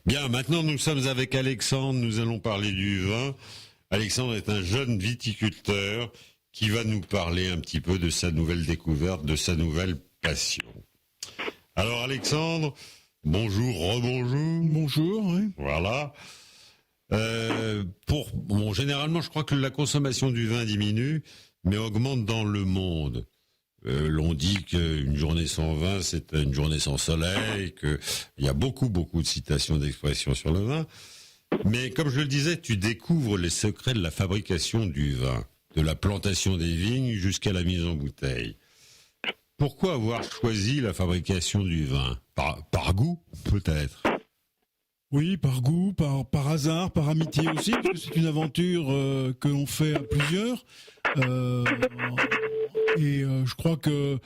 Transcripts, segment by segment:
Bien, maintenant nous sommes avec Alexandre, nous allons parler du vin. Alexandre est un jeune viticulteur qui va nous parler un petit peu de sa nouvelle découverte, de sa nouvelle passion. Alors Alexandre, bonjour, rebonjour. Bonjour, oui. Voilà. Généralement, je crois que la consommation du vin diminue, mais augmente dans le monde. L'on dit qu'une journée sans vin, c'est une journée sans soleil, qu'il y a beaucoup de citations d'expressions sur le vin. Mais comme je le disais, tu découvres les secrets de la fabrication du vin, de la plantation des vignes jusqu'à la mise en bouteille. Pourquoi avoir choisi la fabrication du vin ? Par goût, peut-être ? Oui, par goût, par hasard, par amitié aussi, parce que c'est une aventure que l'on fait à plusieurs. Je crois que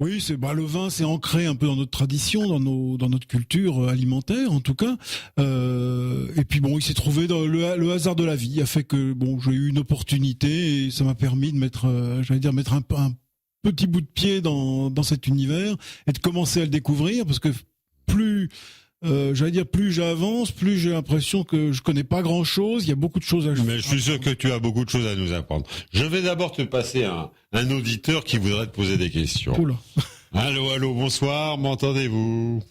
oui, le vin, c'est ancré un peu dans notre tradition, dans notre culture alimentaire, en tout cas. Et puis bon, il s'est trouvé dans le hasard de la vie a fait que j'ai eu une opportunité et ça m'a permis de mettre un petit bout de pied dans cet univers et de commencer à le découvrir, parce que plus j'avance, plus j'ai l'impression que je connais pas grand-chose. Il y a beaucoup de choses à. Mais je suis sûr que tu as beaucoup de choses à nous apprendre. Je vais d'abord te passer un auditeur qui voudrait te poser des questions. Oula. Allô, bonsoir, m'entendez-vous ?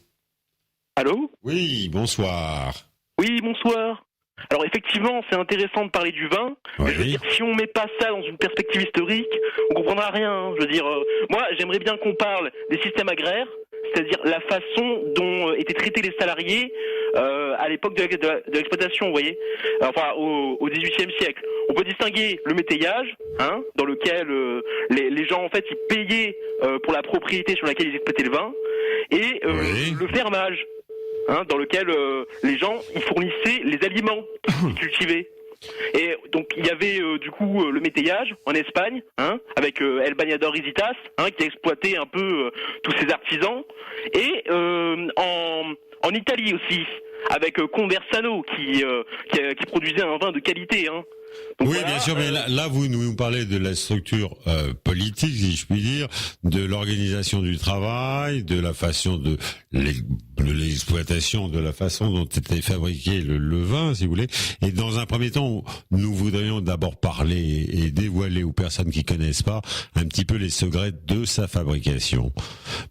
Allô ? Oui, bonsoir. Oui, bonsoir. Alors effectivement, c'est intéressant de parler du vin, mais Oui. je veux dire, si on met pas ça dans une perspective historique, on comprendra rien. Hein. Je veux dire, moi, j'aimerais bien qu'on parle des systèmes agraires, c'est-à-dire la façon dont étaient traités les salariés à l'époque de l'exploitation, vous voyez, enfin au XVIIIe siècle. On peut distinguer le métayage, hein, dans lequel les gens en fait ils payaient pour la propriété sur laquelle ils exploitaient le vin, et Oui. le fermage, hein, dans lequel les gens ils fournissaient les aliments qu'ils cultivaient. Et donc il y avait du coup le métayage en Espagne, hein, avec El Bañador Isitas, hein, qui a exploité un peu tous ces artisans, et en Italie aussi, avec Conversano qui produisait un vin de qualité. Hein. Donc Oui, voilà, bien sûr, mais là, vous nous parlez de la structure politique, si je puis dire, de l'organisation du travail, de la façon de l'exploitation, de la façon dont était fabriqué le vin, si vous voulez. Et dans un premier temps, nous voudrions d'abord parler et dévoiler aux personnes qui connaissent pas un petit peu les secrets de sa fabrication.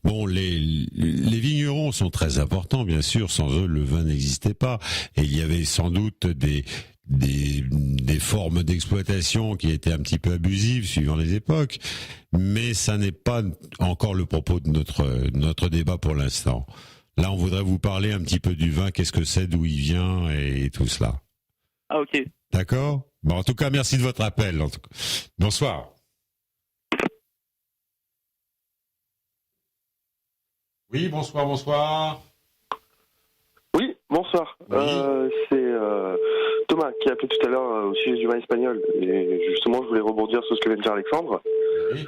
Bon, les vignerons sont très importants, bien sûr. Sans eux, le vin n'existait pas. Et il y avait sans doute des formes d'exploitation qui étaient un petit peu abusives suivant les époques, mais ça n'est pas encore le propos de notre débat pour l'instant. Là, on voudrait vous parler un petit peu du vin, qu'est-ce que c'est, d'où il vient et tout cela. Ah ok. D'accord ? Bon, en tout cas, merci de votre appel. Bonsoir. Oui, bonsoir. Oui, bonsoir. Oui. C'est Thomas qui a appelé tout à l'heure au sujet du vin espagnol. Et justement, je voulais rebondir sur ce que vient de dire Alexandre. Oui.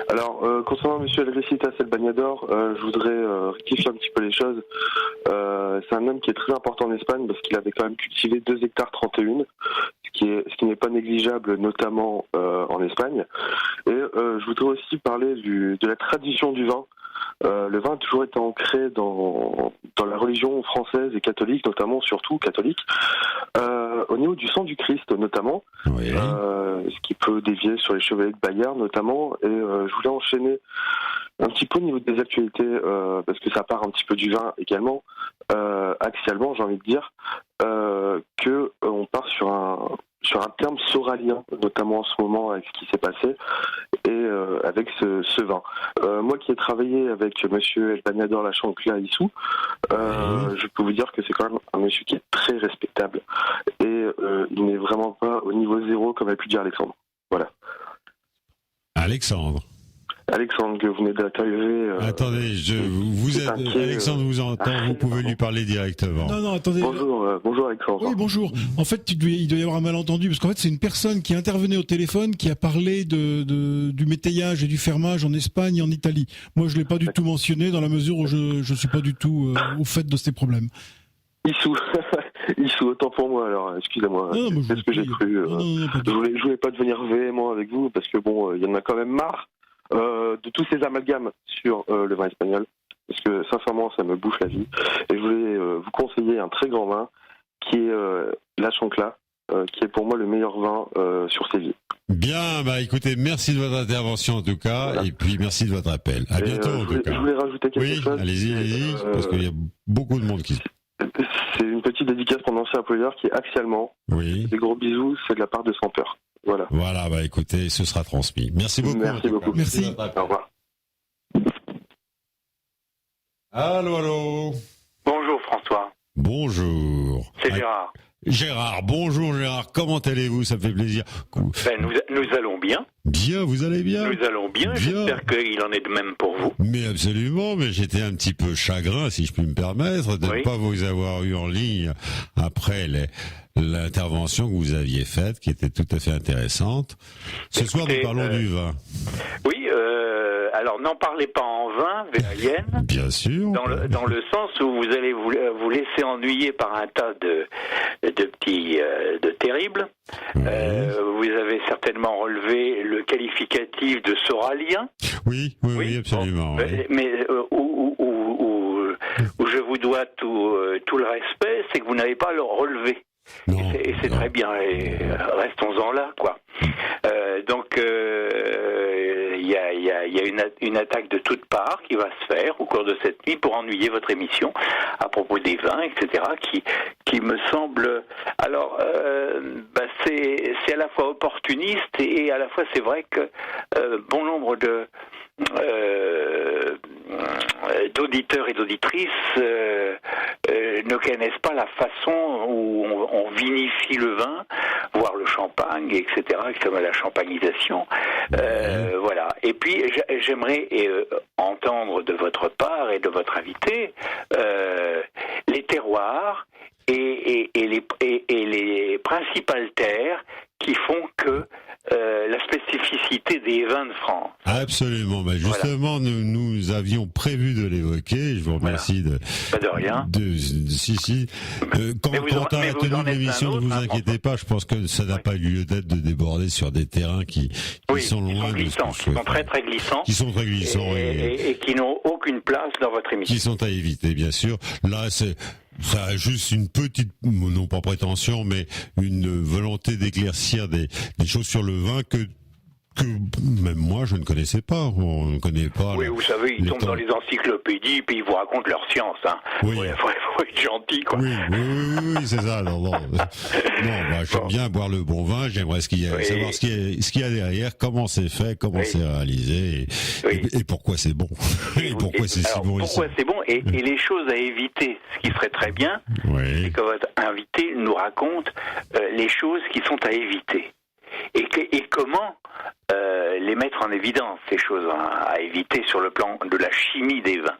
Alors, concernant Monsieur El Recitas El Bañador, je voudrais rectifier un petit peu les choses. C'est un homme qui est très important en Espagne parce qu'il avait quand même cultivé 2 hectares 31, ce qui n'est pas négligeable, notamment en Espagne. Et je voudrais aussi parler de la tradition du vin. Le vin a toujours été ancré dans la religion française et catholique, notamment, surtout catholique, au niveau du sang du Christ, notamment, Oui. ce qui peut dévier sur les chevaliers de Bayard, notamment. Et je voulais enchaîner un petit peu au niveau des actualités, parce que ça part un petit peu du vin également, axialement, j'ai envie de dire, que on part sur un terme soralien, notamment en ce moment avec ce qui s'est passé, et avec ce vin. Moi qui ai travaillé avec Monsieur El Bañador La Chancla Issou, je peux vous dire que c'est quand même un monsieur qui est très respectable, et il n'est vraiment pas au niveau zéro, comme a pu dire Alexandre. Voilà. Alexandre, que vous venez d'interviewer. attendez, Alexandre vous entend, vous pouvez lui parler directement. Non, attendez. Bonjour Alexandre. Oui, bonjour. En fait, il doit y avoir un malentendu, parce qu'en fait, c'est une personne qui intervenait au téléphone qui a parlé du métayage et du fermage en Espagne et en Italie. Moi, je l'ai pas du tout mentionné dans la mesure où je suis pas du tout au fait de ces problèmes. Issou, autant pour moi alors, excusez-moi, Non, c'est ce que j'ai cru. Je voulais pas devenir véhément avec vous, parce que bon, il y en a quand même marre de tous ces amalgames sur le vin espagnol, parce que sincèrement ça me bouffe la vie, et je voulais vous conseiller un très grand vin qui est la Chancla, qui est pour moi le meilleur vin sur Séville. Bien, bah écoutez, merci de votre intervention en tout cas, Voilà. et puis merci de votre appel. À bientôt en tout cas. Je voulais rajouter quelque Oui, chose. allez-y, parce qu'il y a beaucoup de monde qui... C'est une petite dédicace pour mon ancien employeur qui est axialement. Oui. Des gros bisous, c'est de la part de Sans Peur. Voilà. Voilà, bah écoutez, ce sera transmis. Merci beaucoup. Merci en tout beaucoup. cas. Merci. de votre appel. Au revoir. Allô, allô. Bonjour François, Bonjour. c'est Gérard. Gérard, bonjour Gérard, comment allez-vous? Ça me fait plaisir. Ben, nous allons bien, Bien, vous allez bien? nous allons bien, Bien. j'espère qu'il en est de même pour vous. Mais absolument, mais j'étais un petit peu chagrin, si je puis me permettre, de ne Oui. pas vous avoir eu en ligne après l'intervention que vous aviez faite, qui était tout à fait intéressante. Ce soir, nous Écoutez, parlons du vin. Oui, alors n'en parlez pas en vain, Véalienne, Bien sûr. dans le sens où vous allez vous laisser ennuyer par un tas de petits, de terribles. Oui. Vous avez certainement relevé le qualificatif de soralien. Oui, absolument. Bon, oui. mais où je vous dois tout le respect, c'est que vous n'avez pas à le relever. Non, Et c'est non. très bien, et restons-en là, quoi. Donc, il y a une attaque de toutes parts qui va se faire au cours de cette nuit pour ennuyer votre émission à propos des vins, etc., qui me semble... Alors, c'est à la fois opportuniste et à la fois c'est vrai que bon nombre d'auditeurs et d'auditrices ne connaissent pas la façon où on vinifie le vin, voire le champagne, etc., comme la champagnisation. Voilà. Et puis, j'aimerais entendre de votre part et de votre invité les terroirs et les principales terres qui font que la spécificité des vins de France. Absolument. Bah, justement, nous avions prévu de l'évoquer. Je vous remercie Pas de rien. Si. Quand Mais vous a tenu en êtes l'émission, un ne autre, vous hein, inquiétez pas. Je pense que ça n'a pas eu lieu d'être de déborder sur des terrains qui sont loin de ce qu'on glissants, qui sont souhaite. très très glissants. Qui sont très glissants et qui n'ont aucune place dans votre émission. qui sont à éviter, bien sûr. Là, ça a juste une petite, non pas prétention, mais une volonté d'éclaircir des choses sur le vin que même moi je ne connaissais pas. On ne connaît pas. Oui, vous savez, ils tombent dans les encyclopédies puis ils vous racontent leur science. Hein. Oui. Faut être gentil, quoi. Oui, c'est ça. Non, j'aime bien boire le bon vin. J'aimerais savoir ce qu'il y a derrière, comment c'est fait, comment c'est réalisé, et pourquoi c'est bon. Et pourquoi c'est si bon ici. Pourquoi c'est bon et les choses à éviter. Ce qui serait très bien, c'est que votre invité nous raconte les choses qui sont à éviter. Et comment les mettre en évidence, ces choses à éviter sur le plan de la chimie des vins.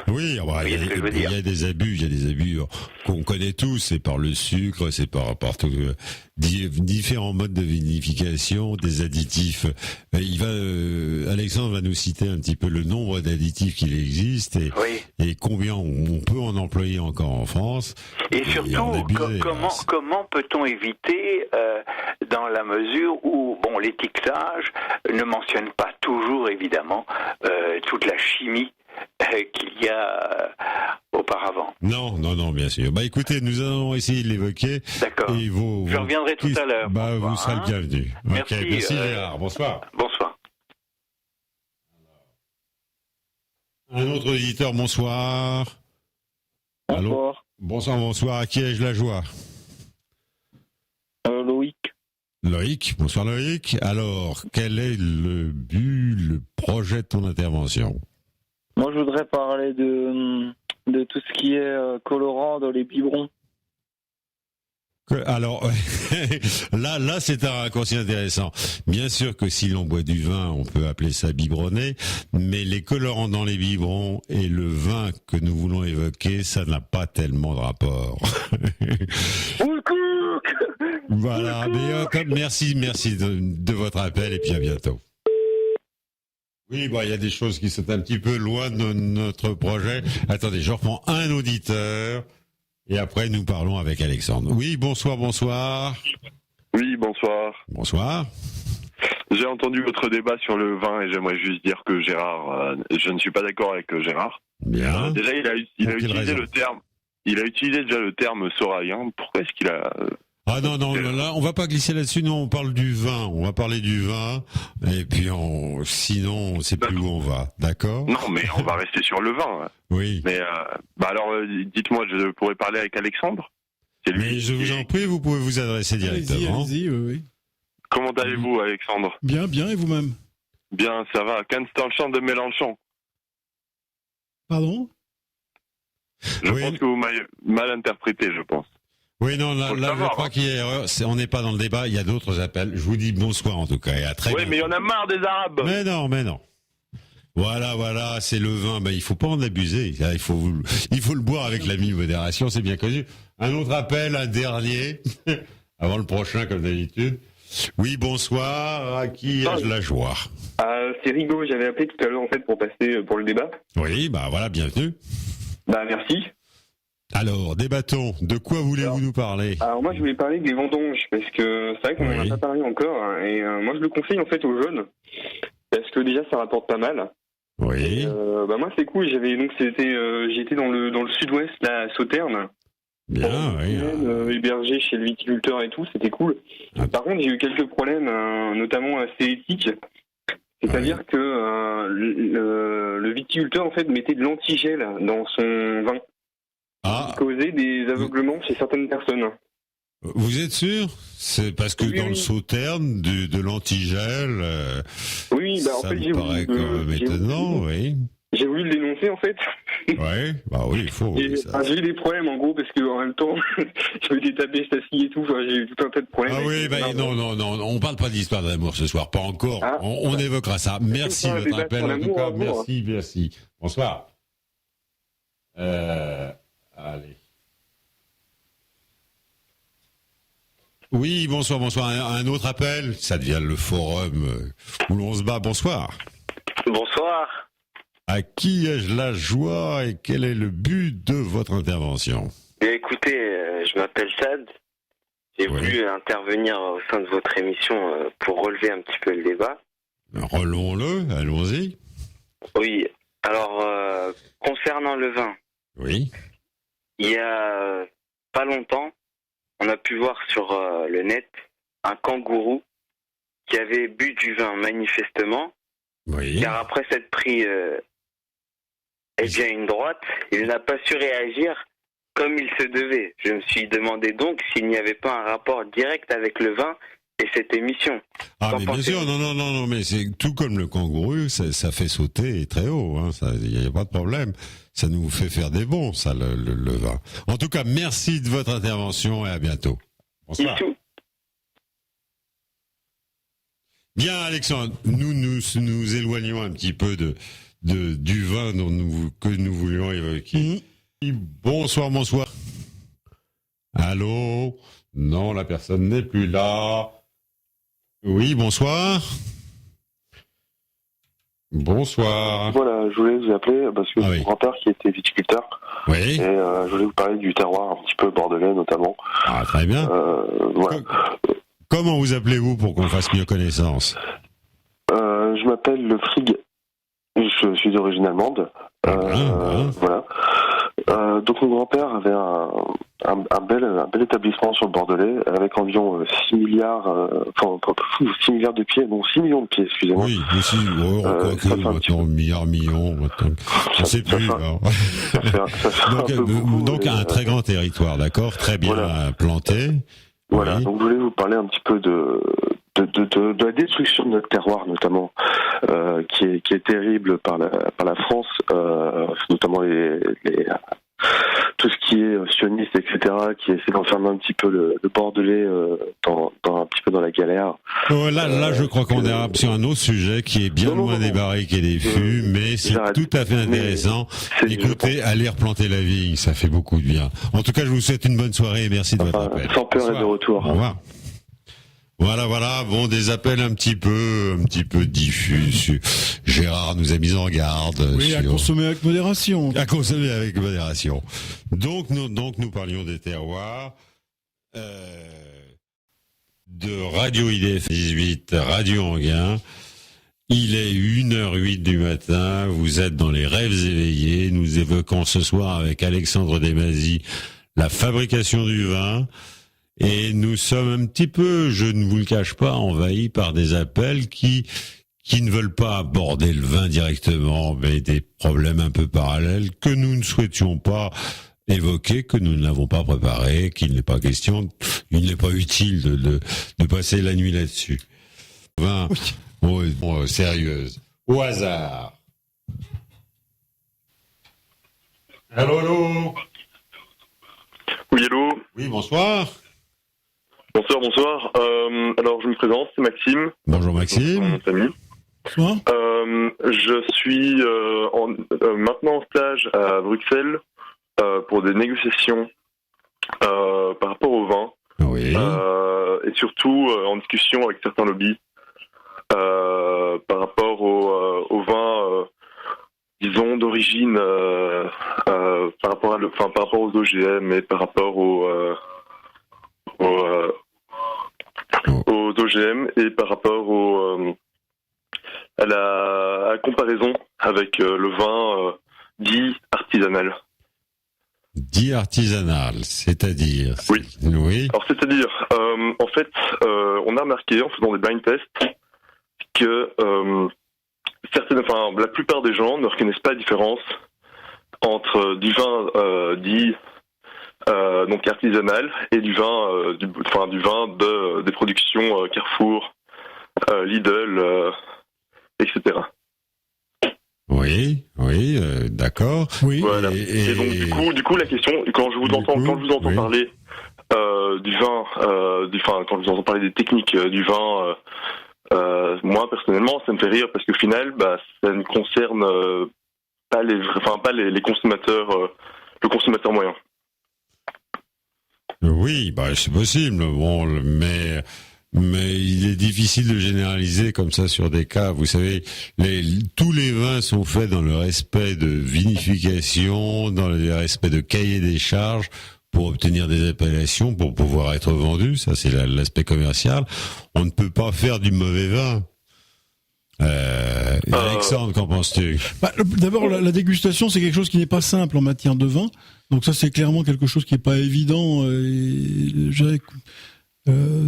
Oui, il y a des abus qu'on connaît tous, c'est par le sucre, c'est par différents modes de vinification, des additifs. Alexandre va nous citer un petit peu le nombre d'additifs qu'il existe et combien on peut en employer encore en France. Et surtout, comment peut-on éviter dans la mesure où l'étiquetage ne mentionne pas toujours évidemment toute la chimie qu'il y a auparavant. Non, bien sûr. Écoutez, nous allons essayer de l'évoquer. D'accord. Je reviendrai tout à l'heure. Vous serez le bienvenu. Merci, merci Gérard. Bonsoir. Bonsoir. Un autre auditeur, bonsoir. Allô. Bonsoir. À qui ai-je la joie? Loïc. Loïc, bonsoir Loïc. Alors, quel est le but, le projet de ton intervention? Moi, je voudrais parler de tout ce qui est colorant dans les biberons. Alors, là, c'est un raccourci intéressant. Bien sûr que si l'on boit du vin, on peut appeler ça biberonné, mais les colorants dans les biberons et le vin que nous voulons évoquer, ça n'a pas tellement de rapport. Voilà, mais merci de votre appel et puis à bientôt. Oui, il y a des choses qui sont un petit peu loin de notre projet. Attendez, je reprends un auditeur et après nous parlons avec Alexandre. Oui, bonsoir. Oui, bonsoir. Bonsoir. J'ai entendu votre débat sur le vin et j'aimerais juste dire que Gérard, je ne suis pas d'accord avec Gérard. Bien. Déjà, il a utilisé le terme. il a utilisé déjà le terme saurayen. Pourquoi est-ce qu'il a... Ah non, là, on va pas glisser là-dessus, non, on parle du vin, on va parler du vin, et puis sinon, on sait plus où on va, d'accord? Non, mais on va rester sur le vin. Oui. Mais alors, dites-moi, je pourrais parler avec Alexandre? C'est lui. Mais je vous en prie, vous pouvez vous adresser directement. Allez-y, oui. Comment allez-vous, Alexandre? Bien, et vous-même? Bien, ça va. Constant de Mélenchon. Pardon? Je pense que vous m'avez mal interprété, je pense. Oui, non, là, savoir, je crois qu'il y a erreur. On n'est pas dans le débat. Il y a d'autres appels. Je vous dis bonsoir en tout cas. Et à très Oui, mais il y en a marre des Arabes. Mais non. Voilà, c'est le vin. Ben, il faut pas en abuser. Il faut le boire avec la modération, c'est bien connu. Un autre appel, un dernier, avant le prochain comme d'habitude. Oui, bonsoir. À qui ai-je la joie? C'est Rigaud. J'avais appelé tout à l'heure en fait pour passer pour le débat. Oui, voilà, bienvenue. Merci. Alors, débattons. De quoi voulez-vous nous parler? Alors moi je voulais parler des vendanges parce que c'est vrai qu'on n'en a pas parlé encore hein, et moi je le conseille en fait aux jeunes parce que déjà ça rapporte pas mal. Oui. Et, moi c'est cool. J'étais dans le sud-ouest là à Sauternes. Bien, oui. Hébergé chez le viticulteur et tout, c'était cool. Par contre j'ai eu quelques problèmes, notamment assez éthiques. C'est-à-dire que le viticulteur en fait mettait de l'antigel dans son vin. Qui causait des aveuglements chez certaines personnes. Vous êtes sûr? C'est parce que dans le Sauternes, de l'antigel, oui, en fait, me paraît quand même étonnant, oui. J'ai voulu le dénoncer, en fait. Oui, il faut. J'ai eu des problèmes, en gros, parce que en même temps, je m'étais tapé Stacy et tout, j'ai eu tout un tas de problèmes. Ah oui, non, on parle pas d'histoire d'amour ce soir, pas encore. On évoquera ça. Merci de votre appel, en tout cas. Merci. Bonsoir. Allez. Oui, bonsoir. Un autre appel, ça devient le forum où l'on se bat. Bonsoir. Bonsoir. À qui ai-je la joie et quel est le but de votre intervention? Écoutez, je m'appelle Sad. J'ai voulu intervenir au sein de votre émission pour relever un petit peu le débat. Relevons-le, allons-y. Oui, alors, concernant le vin. Oui. Il y a pas longtemps, on a pu voir sur le net un kangourou qui avait bu du vin manifestement, car après s'être pris une droite, il n'a pas su réagir comme il se devait. Je me suis demandé donc s'il n'y avait pas un rapport direct avec le vin et cette émission. Ah, mais bien sûr, non, mais c'est tout comme le kangourou, ça fait sauter très haut, il n'y a pas de problème. Ça nous fait faire des bons, ça, le vin. En tout cas, merci de votre intervention et à bientôt. Bonsoir. Bien, Alexandre, nous éloignons un petit peu du vin que nous voulions évoquer. Bonsoir. Allô? Non, la personne n'est plus là. Oui, bonsoir. Bonsoir. Voilà, je voulais vous appeler parce que mon grand-père qui était viticulteur. Oui. Et je voulais vous parler du terroir un petit peu bordelais notamment. Ah, très bien. Voilà. Comment vous appelez-vous pour qu'on fasse mieux connaissance? Je m'appelle Le Frig. Je suis d'origine allemande. Voilà. Donc mon grand-père avait un bel établissement sur le Bordelais avec environ 6 milliards, 6 milliards de pieds, non 6 millions de pieds, excusez-moi. Oui, aussi, maintenant, millions, je ne sais plus. Donc un très grand territoire, d'accord, très bien planté. Voilà, donc je voulais vous parler un petit peu de la destruction de notre terroir notamment, qui est terrible par la France, notamment tout ce qui est sioniste, etc., qui essaie d'enfermer un petit peu le Bordelais un petit peu dans la galère. Là, je crois qu'on est sur un autre sujet qui est bien loin des barriques et des fûts, mais c'est tout à fait intéressant. Écoutez, allez replanter la vigne, ça fait beaucoup de bien. En tout cas, je vous souhaite une bonne soirée et merci de votre appel. Sans peur et de retour. Au revoir. Voilà, bon, des appels un petit peu diffus. Gérard nous a mis en garde. Oui, à consommer avec modération. Donc nous parlions des terroirs, de Radio IDF 18, Radio Anguin, Il est 1h08 du matin, vous êtes dans les rêves éveillés, nous évoquons ce soir avec Alexandre Desmazis la fabrication du vin, et nous sommes un petit peu, je ne vous le cache pas, envahis par des appels qui ne veulent pas aborder le vin directement, mais des problèmes un peu parallèles que nous ne souhaitions pas évoquer, que nous n'avons pas préparé, qu'il n'est pas question, il n'est pas utile de passer la nuit là-dessus. Vin, sérieuse, au hasard. Allô. Oui, allô. Oui, bonsoir. Bonsoir. Alors, je me présente, c'est Maxime. Bonjour Maxime. Mon ami. Bonsoir. Je suis maintenant en stage à Bruxelles pour des négociations par rapport au vin. Oui. Et surtout en discussion avec certains lobbies par rapport au vin, disons, d'origine, par rapport aux OGM et par rapport aux OGM et par rapport à la comparaison avec le vin dit artisanal. Dit artisanal, c'est-à-dire? Oui. Alors c'est-à-dire, en fait, on a remarqué en faisant des blind tests que la plupart des gens ne reconnaissent pas la différence entre du vin dit donc artisanal et du vin des productions Carrefour, Lidl, etc. Oui, d'accord. Oui. Voilà. Et donc du coup la question, quand je vous entends parler du vin, quand je vous entends parler des techniques du vin, moi personnellement ça me fait rire parce qu'au final ça ne concerne pas les consommateurs, le consommateur moyen. Oui, c'est possible. Bon, mais il est difficile de généraliser comme ça sur des cas. Vous savez, tous les vins sont faits dans le respect de vinification, dans le respect de cahier des charges pour obtenir des appellations, pour pouvoir être vendus. Ça, c'est l'aspect commercial. On ne peut pas faire du mauvais vin. Alexandre, qu'en penses-tu? D'abord, la dégustation, c'est quelque chose qui n'est pas simple en matière de vin. Donc ça, c'est clairement quelque chose qui n'est pas évident.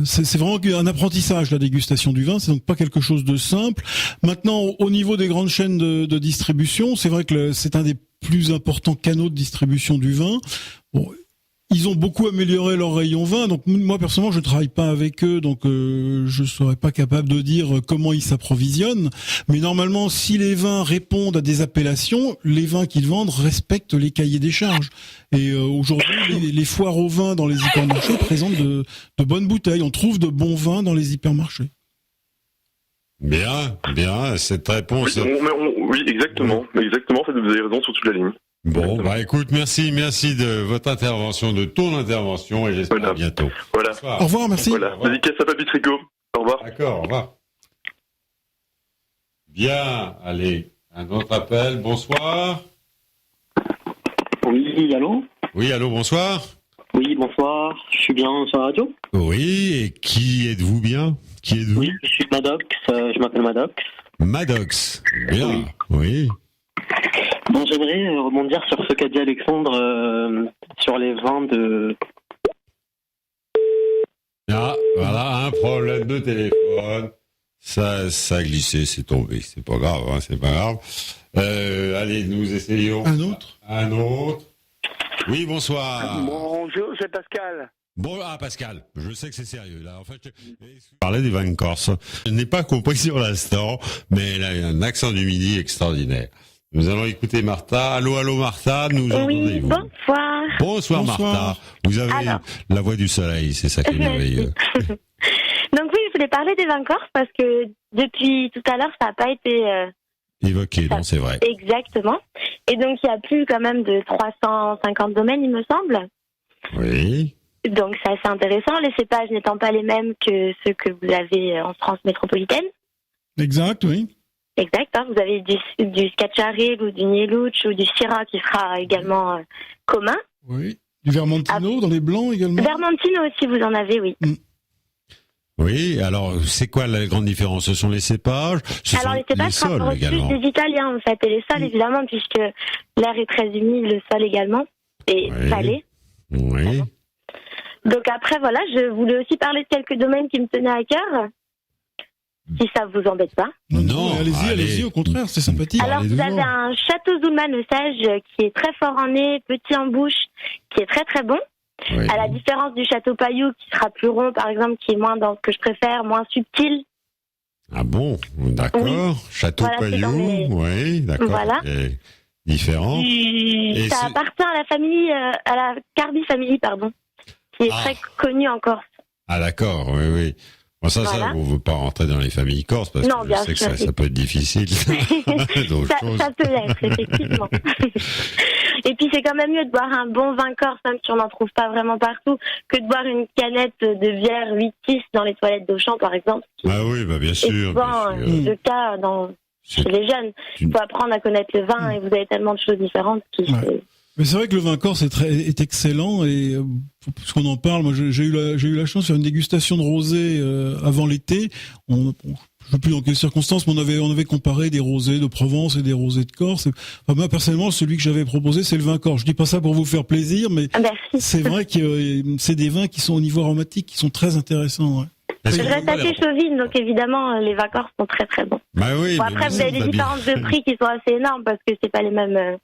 C'est vraiment un apprentissage, la dégustation du vin. C'est donc pas quelque chose de simple. Maintenant, au niveau des grandes chaînes de distribution, c'est vrai que c'est un des plus importants canaux de distribution du vin. Bon, ils ont beaucoup amélioré leur rayon vin, donc moi personnellement je ne travaille pas avec eux, donc je serais pas capable de dire comment ils s'approvisionnent. Mais normalement, si les vins répondent à des appellations, les vins qu'ils vendent respectent les cahiers des charges. Et aujourd'hui, les foires au vin dans les hypermarchés présentent de bonnes bouteilles. On trouve de bons vins dans les hypermarchés. Bien, cette réponse. Oui, exactement. Vous avez raison sur toute la ligne. Bon, écoute, merci de votre intervention, de ton intervention, et j'espère à bientôt. Voilà. Au revoir, merci. Voilà. Dédicace à Papy Tricot. Au revoir. D'accord, au revoir. Bien, allez, un autre appel. Bonsoir. Oui, allô? Oui, allô, bonsoir. Oui, bonsoir. Je suis bien sur la radio? Oui, et qui êtes-vous bien? Qui êtes-vous? Oui, je suis Maddox, je m'appelle Maddox. Maddox, bien, oui. Bon, j'aimerais rebondir sur ce qu'a dit Alexandre sur les vins de... Ah, voilà, un problème de téléphone. Ça a glissé, c'est tombé. C'est pas grave, c'est pas grave. Allez, nous essayons. Un autre. Oui, bonsoir. Bonjour, c'est Pascal. Bon, Pascal, je sais que c'est sérieux, là. En fait, je parlais des vins de Corse. Je n'ai pas compris sur l'instant, mais elle a un accent du Midi extraordinaire. Nous allons écouter Martha. Allô, Martha, nous entendez-vous? Bonsoir. Bonsoir Martha. Vous avez la voix du soleil, c'est ça qui est merveilleux. Donc oui, je voulais parler des vins corses parce que depuis tout à l'heure, ça n'a pas été... évoqué, non, c'est vrai. Exactement. Et donc, il y a plus quand même de 350 domaines, il me semble. Oui. Donc, c'est assez intéressant, les cépages n'étant pas les mêmes que ceux que vous avez en France métropolitaine. Exact, oui. Exact, vous avez du Scacciarel ou du Nieluch ou du Syrah qui sera également commun. Oui, du Vermentino dans les blancs également. Vermentino aussi, vous en avez, oui. Oui, alors c'est quoi la grande différence? Ce sont les cépages, alors les cépages sont plus des Italiens en fait, et les sols évidemment, puisque l'air est très humide, le sol également, et salé. Oui. Donc après voilà, je voulais aussi parler de quelques domaines qui me tenaient à cœur, si ça vous embête pas. Non, allez-y, au contraire, c'est sympathique. Alors vous avez un château Zulman au Sage qui est très fort en nez, petit en bouche, qui est très très bon. Oui. À la différence du château Pailloux qui sera plus rond par exemple, qui est moins dans ce que je préfère, moins subtil. Ah bon, d'accord. Oui. Château Pailloux, oui, d'accord. Voilà. Et différent. Et ça appartient à la famille, à la Cardi Family, pardon, qui est très connue en Corse. Ah d'accord, oui. Bon, ça, on ne veut pas rentrer dans les familles corses parce que je sais que ça peut être difficile. ça peut l'être, effectivement. Et puis, c'est quand même mieux de boire un bon vin corse, même si on n'en trouve pas vraiment partout, que de boire une canette de bière 8-6 dans les toilettes d'Auchan, par exemple. Ah oui, bien sûr. C'est souvent le cas chez les jeunes. Il faut apprendre à connaître le vin et vous avez tellement de choses différentes qui... Mais c'est vrai que le vin corse est excellent et puisqu'on en parle, moi j'ai eu la chance de faire une dégustation de rosé avant l'été. Je ne sais plus dans quelles circonstances, mais on avait comparé des rosés de Provence et des rosés de Corse. Enfin, moi personnellement, celui que j'avais proposé, c'est le vin corse. Je dis pas ça pour vous faire plaisir, mais c'est vrai que c'est des vins qui sont au niveau aromatique, qui sont très intéressants. Ouais. Je reste assez chauvine, donc évidemment les vins corses sont très très bons. Bah oui, bon, après vous avez des différences de prix qui sont assez énormes parce que c'est pas les mêmes.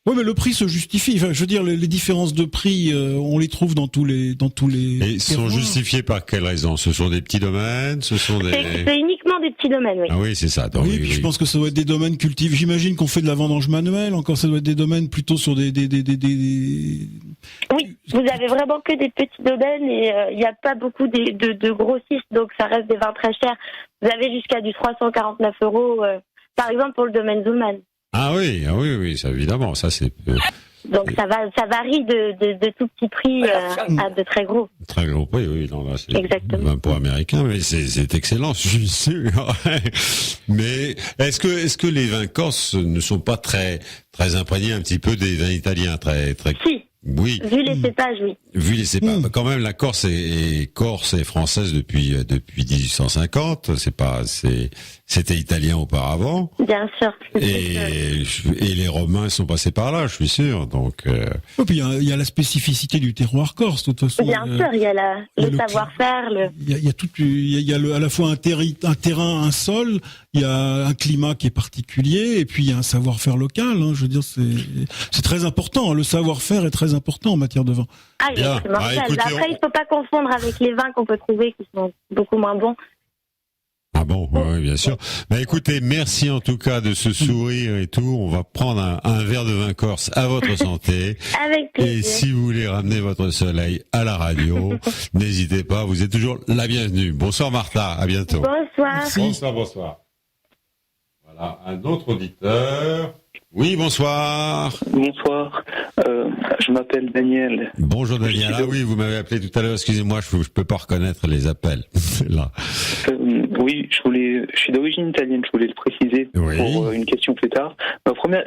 Oui, mais le prix se justifie. Enfin, je veux dire, les différences de prix, on les trouve dans tous les. Et sont justifiés par quelle raison? Ce sont des petits domaines, C'est uniquement des petits domaines, oui. Ah oui, c'est ça. Donc, oui, je pense que ça doit être des domaines cultivés. J'imagine qu'on fait de la vendange manuelle. Encore, ça doit être des domaines plutôt sur des. Oui, vous avez vraiment que des petits domaines et il n'y a pas beaucoup de grossistes, donc ça reste des vins très chers. Vous avez jusqu'à du 349 €, par exemple pour le domaine Zulman. Ah oui, ça évidemment, ça c'est. Donc ça varie de tout petit prix à de très gros. Très gros prix, oui, non, là, c'est exactement. Un peu américain, mais c'est excellent, je suis sûr. Mais est-ce que les vins corses ne sont pas très imprégnés un petit peu des vins italiens, très. Si. Oui. Vu les cépages, oui. Vu les cépages, quand même, la Corse est française depuis 1850. C'était italien auparavant. Bien sûr. Et les Romains sont passés par là, je suis sûr. Donc. Et puis il y a la spécificité du terroir corse, de toute façon. Bien sûr, il y a le savoir-faire. Il y a à la fois un terrain, un sol. Il y a un climat qui est particulier, et puis il y a un savoir-faire local. Je veux dire, c'est très important. Le savoir-faire est très important en matière de vin. Ah, c'est mortel. Après, il ne faut pas confondre avec les vins qu'on peut trouver qui sont beaucoup moins bons. Ah bon, oui, bien sûr. Bah écoutez, merci en tout cas de ce sourire et tout. On va prendre un verre de vin corse à votre santé. Avec plaisir. Et si vous voulez ramener votre soleil à la radio, n'hésitez pas, vous êtes toujours la bienvenue. Bonsoir Martha, à bientôt. Bonsoir. Bonsoir. Voilà, un autre auditeur. Oui, bonsoir. Bonsoir. Je m'appelle Daniel. Bonjour Daniel. Ah oui, vous m'avez appelé tout à l'heure. Excusez-moi, je peux pas reconnaître les appels. Là. Oui, je suis d'origine italienne. Je voulais le préciser pour une question plus tard.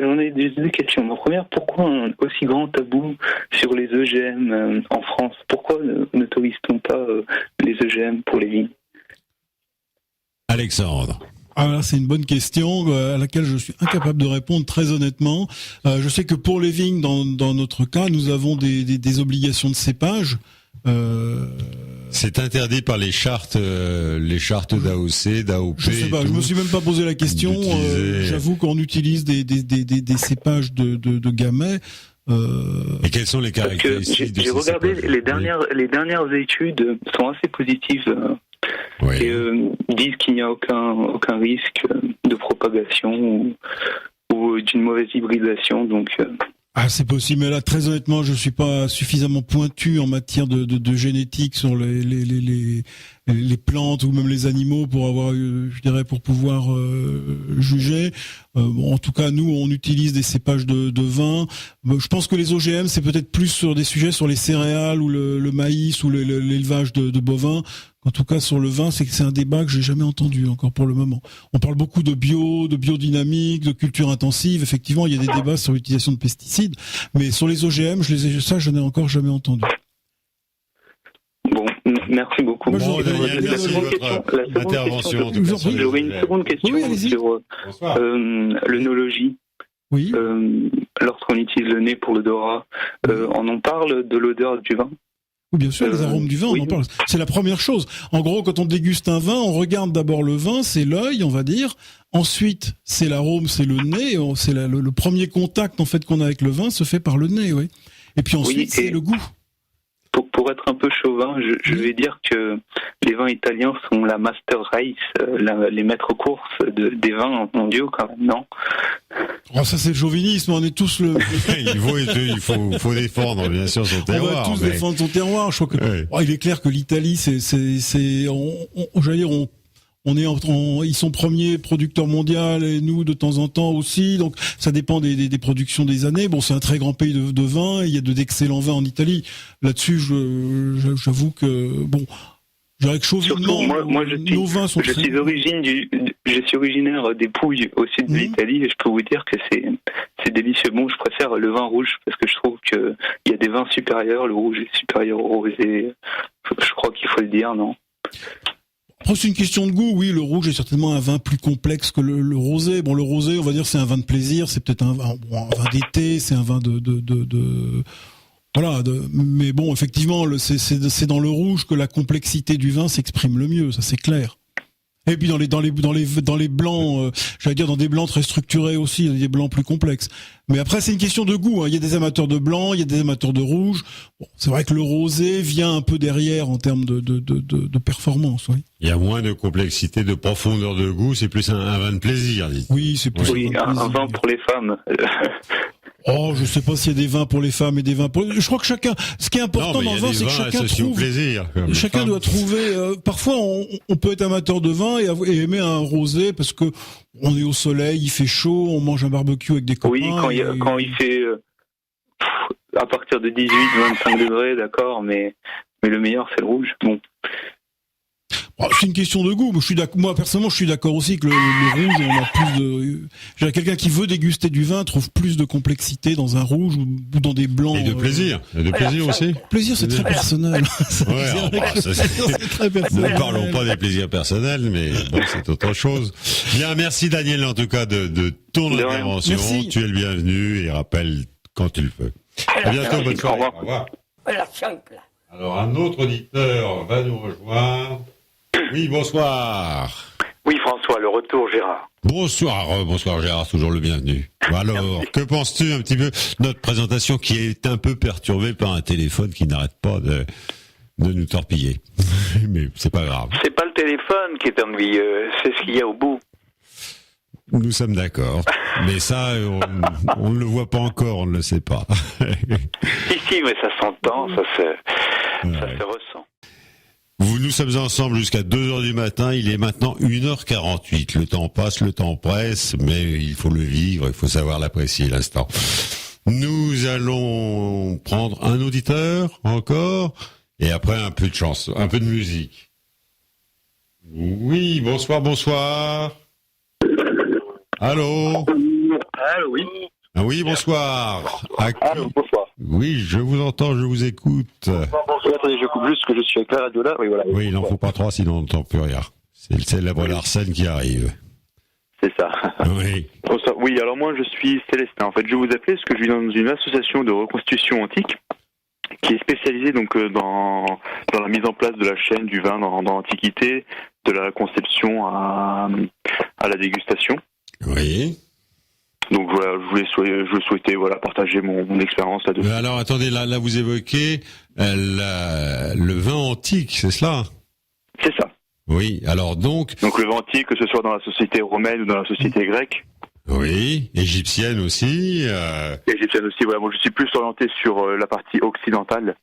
J'en ai deux questions. Ma première, pourquoi un aussi grand tabou sur les OGM en France? Pourquoi n'autorise-t-on pas les OGM pour les vignes? Alexandre. Ah, c'est une bonne question à laquelle je suis incapable de répondre très honnêtement. Je sais que pour les vignes, dans notre cas, nous avons des obligations de cépage. C'est interdit par les chartes d'AOC, d'AOP. Je sais pas, je me suis même pas posé la question. J'avoue qu'on utilise des cépages de gamay. Et quelles sont les caractéristiques de ces cépages? J'ai regardé les dernières études sont assez positives. Et disent qu'il n'y a aucun risque de propagation ou d'une mauvaise hybridation. Donc, Ah, c'est possible, mais là, très honnêtement, je suis pas suffisamment pointu en matière de génétique sur les plantes ou même les animaux pour avoir, je dirais, pour pouvoir juger. En tout cas, nous, on utilise des cépages de vin. Je pense que les OGM, c'est peut-être plus sur des sujets sur les céréales ou le maïs ou l'élevage de bovins. En tout cas, sur le vin, c'est un débat que j'ai jamais entendu encore pour le moment. On parle beaucoup de biodynamique, de culture intensive. Effectivement, il y a des débats sur l'utilisation de pesticides, mais sur les OGM, je n'en ai encore jamais entendu. Bon, Merci beaucoup. Bon, Daniel, merci de votre intervention. J'aurais une seconde question sur l'œnologie. Oui. Lorsqu'on utilise le nez pour l'odorat, on en parle de l'odeur du vin? Oui, bien sûr, les arômes du vin, on en parle. C'est la première chose. En gros, quand on déguste un vin, on regarde d'abord le vin, c'est l'œil, on va dire. Ensuite, c'est l'arôme, c'est le nez. C'est le premier contact en fait qu'on a avec le vin se fait par le nez, oui. Et puis ensuite, c'est le goût. Pour être un peu chauvin, je vais dire que les vins italiens sont la master race, les maîtres courses des vins mondiaux quand même, non? Oh, ça c'est le chauvinisme, on est tous le... il faut défendre bien sûr son terroir. On va tous défendre son terroir. Je crois que il est clair que l'Italie, j'allais dire, ils sont premiers producteurs mondiaux et nous de temps en temps aussi. Donc ça dépend des productions des années. Bon, c'est un très grand pays de vin. Il y a d'excellents vins en Italie. Là-dessus, j'avoue que bon, je dirais que chauvinement, nos vins sont. Je suis originaire des Pouilles au sud de l'Italie et je peux vous dire que c'est délicieux. Bon, je préfère le vin rouge parce que je trouve que il y a des vins supérieurs. Le rouge est supérieur au rosé. Je crois qu'il faut le dire, non? Après, c'est une question de goût, oui. Le rouge est certainement un vin plus complexe que le rosé. Bon, le rosé, on va dire, c'est un vin de plaisir. C'est peut-être un vin d'été. C'est un vin mais bon, effectivement, c'est dans le rouge que la complexité du vin s'exprime le mieux. Ça, c'est clair. Et puis dans les blancs, j'allais dire dans des blancs très structurés aussi, il y a des blancs plus complexes. Mais après c'est une question de goût. Il y a des amateurs de blanc, il y a des amateurs de rouge. Bon, c'est vrai que le rosé vient un peu derrière en termes de performance. Oui. Il y a moins de complexité, de profondeur de goût. C'est plus un vin de plaisir. Oui, c'est plus un vin pour les femmes. Oh, je sais pas s'il y a des vins pour les femmes et des vins pour... Je crois que ce qui est important dans le vin, c'est que chacun trouve... plaisir, chacun doit trouver... parfois, on peut être amateur de vin et aimer un rosé parce que on est au soleil, il fait chaud, on mange un barbecue avec des copains... Oui, quand il fait... à partir de 18-25 degrés, d'accord, mais le meilleur, c'est le rouge. Bon... C'est une question de goût. Moi, personnellement, je suis d'accord aussi que le rouge, on a plus de... Quelqu'un qui veut déguster du vin trouve plus de complexité dans un rouge ou dans des blancs. Et de plaisir. De plaisir aussi. Plaisir, c'est très personnel. C'est très personnel. Ne parlons pas des plaisirs personnels, mais bon, c'est autre chose. Bien, merci Daniel, en tout cas, de ton intervention. Merci. Tu es le bienvenu et rappelle quand tu le veux. À bientôt, bonne soirée. Au revoir. Alors, un autre auditeur va nous rejoindre. Oui, bonsoir. Oui, François, le retour, Gérard. Bonsoir Gérard, toujours le bienvenu. Alors, que penses-tu un petit peu de notre présentation qui est un peu perturbée par un téléphone qui n'arrête pas de nous torpiller? Mais c'est pas grave. C'est pas le téléphone qui est ennuyeux, c'est ce qu'il y a au bout. Nous sommes d'accord. Mais ça, on ne le voit pas encore, on ne le sait pas. Si, mais ça s'entend, ça se ressent. Nous sommes ensemble jusqu'à 2h du matin, il est maintenant 1h48. Le temps passe, le temps presse, mais il faut le vivre, il faut savoir l'apprécier l'instant. Nous allons prendre un auditeur encore, et après un peu de chance, un peu de musique. Oui, bonsoir. Allô, oui. Ah oui, bonsoir. Allô, bonsoir. Oui, je vous entends, je vous écoute. Attendez, je coupe juste que je suis avec la radio là. Oui, voilà. Oui, il n'en faut pas trois, sinon on n'entend plus rien. C'est le célèbre Larsen qui arrive. C'est ça. Oui. Bonsoir. Oui, alors moi je suis Célestin. En fait, je vous appelais parce que je vis dans une association de reconstitution antique qui est spécialisée donc dans la mise en place de la chaîne du vin dans l'Antiquité, de la conception à la dégustation. Oui. Donc voilà, je souhaitais partager mon expérience là-dessus. Alors attendez, là vous évoquez le vin antique, c'est cela? C'est ça. Oui, alors donc le vin antique, que ce soit dans la société romaine ou dans la société grecque. Oui, égyptienne aussi. Égyptienne aussi, voilà. Moi je suis plus orienté sur la partie occidentale.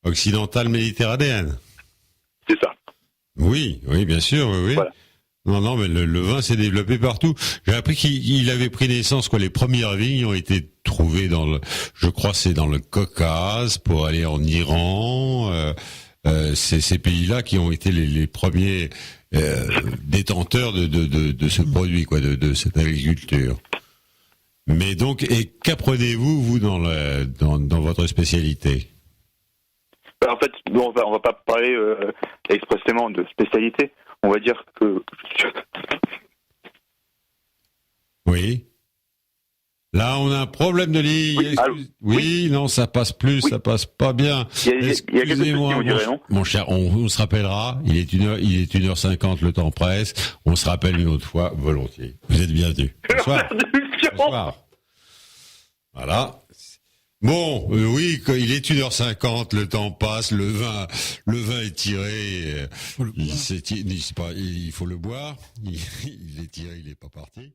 Occidentale méditerranéenne. C'est ça. Oui, bien sûr, oui. Voilà. Non, mais le vin s'est développé partout. J'ai appris qu'il avait pris naissance, les premières vignes ont été trouvées je crois c'est dans le Caucase, pour aller en Iran. C'est ces pays-là qui ont été les premiers détenteurs de ce produit, de cette agriculture. Mais donc, et qu'apprenez-vous, vous, dans votre spécialité? En fait, on va pas parler expressément de spécialité. On va dire que... Oui. Là, on a un problème de ligne. Oui, non, ça passe plus, ça passe pas bien. Excusez-moi, mon cher, on se rappellera. Il est 1h50, le temps presse. On se rappelle une autre fois, volontiers. Vous êtes bienvenus. Bonsoir. Bonsoir. Voilà. Bon, oui, il est 1h50, le temps passe, le vin est tiré. Il faut le boire. Il est tiré, il est pas parti.